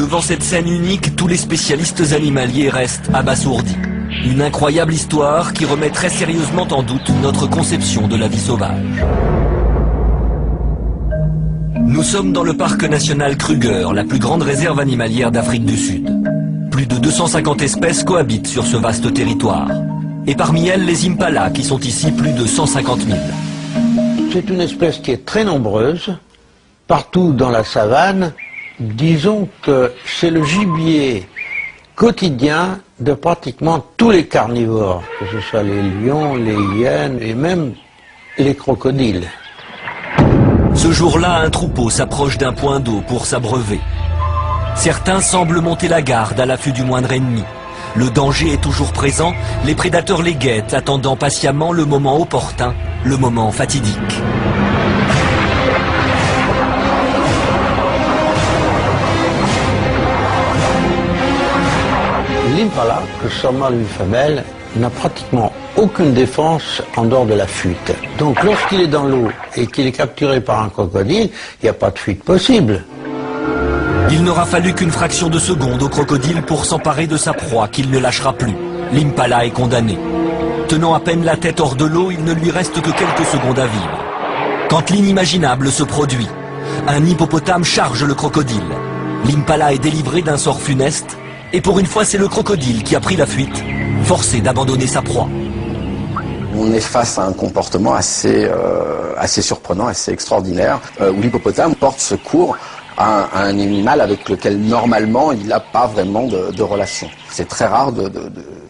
Devant cette scène unique, tous les spécialistes animaliers restent abasourdis. Une incroyable histoire qui remet très sérieusement en doute notre conception de la vie sauvage. Nous sommes dans le parc national Kruger, la plus grande réserve animalière d'Afrique du Sud. Plus de 250 espèces cohabitent sur ce vaste territoire. Et parmi elles, les impalas, qui sont ici plus de 150 000. C'est une espèce qui est très nombreuse, partout dans la savane. Disons que c'est le gibier quotidien de pratiquement tous les carnivores, que ce soit les lions, les hyènes et même les crocodiles. Ce jour-là, un troupeau s'approche d'un point d'eau pour s'abreuver. Certains semblent monter la garde à l'affût du moindre ennemi. Le danger est toujours présent, les prédateurs les guettent, attendant patiemment le moment opportun, le moment fatidique. L'impala, que soit mâle ou femelle, n'a pratiquement aucune défense en dehors de la fuite. Donc lorsqu'il est dans l'eau et qu'il est capturé par un crocodile, il n'y a pas de fuite possible. Il n'aura fallu qu'une fraction de seconde au crocodile pour s'emparer de sa proie qu'il ne lâchera plus. L'impala est condamné. Tenant à peine la tête hors de l'eau, il ne lui reste que quelques secondes à vivre. Quand l'inimaginable se produit, un hippopotame charge le crocodile. L'impala est délivré d'un sort funeste, et pour une fois c'est le crocodile qui a pris la fuite, forcé d'abandonner sa proie. On est face à un comportement assez surprenant, assez extraordinaire, où l'hippopotame porte secours à un animal avec lequel normalement il n'a pas vraiment de relation. C'est très rare,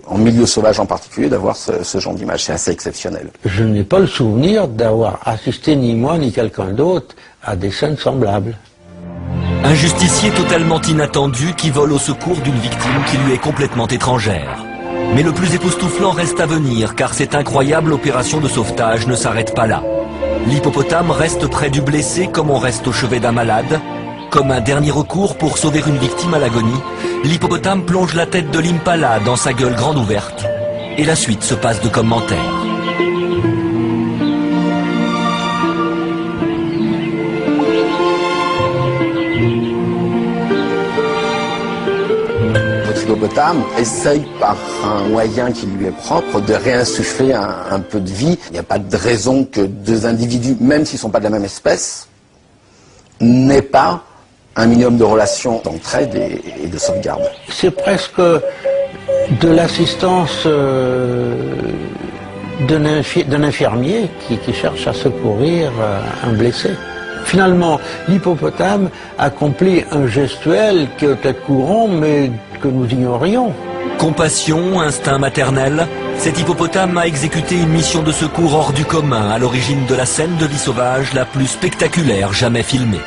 en milieu sauvage en particulier, d'avoir ce genre d'image. C'est assez exceptionnel. Je n'ai pas le souvenir d'avoir assisté, ni moi ni quelqu'un d'autre, à des scènes semblables. Un justicier totalement inattendu qui vole au secours d'une victime qui lui est complètement étrangère. Mais le plus époustouflant reste à venir, car cette incroyable opération de sauvetage ne s'arrête pas là. L'hippopotame reste près du blessé comme on reste au chevet d'un malade. Comme un dernier recours pour sauver une victime à l'agonie, l'hippopotame plonge la tête de l'impala dans sa gueule grande ouverte. Et la suite se passe de commentaires. L'hippopotame essaye par un moyen qui lui est propre de réinsuffler un peu de vie. Il n'y a pas de raison que deux individus, même s'ils ne sont pas de la même espèce, n'aient pas un minimum de relations d'entraide et de sauvegarde. C'est presque de l'assistance d'un infirmier qui cherche à secourir un blessé. Finalement, l'hippopotame accomplit un gestuel qui est peut-être courant, mais que nous ignorions. Compassion, instinct maternel, cet hippopotame a exécuté une mission de secours hors du commun à l'origine de la scène de vie sauvage la plus spectaculaire jamais filmée.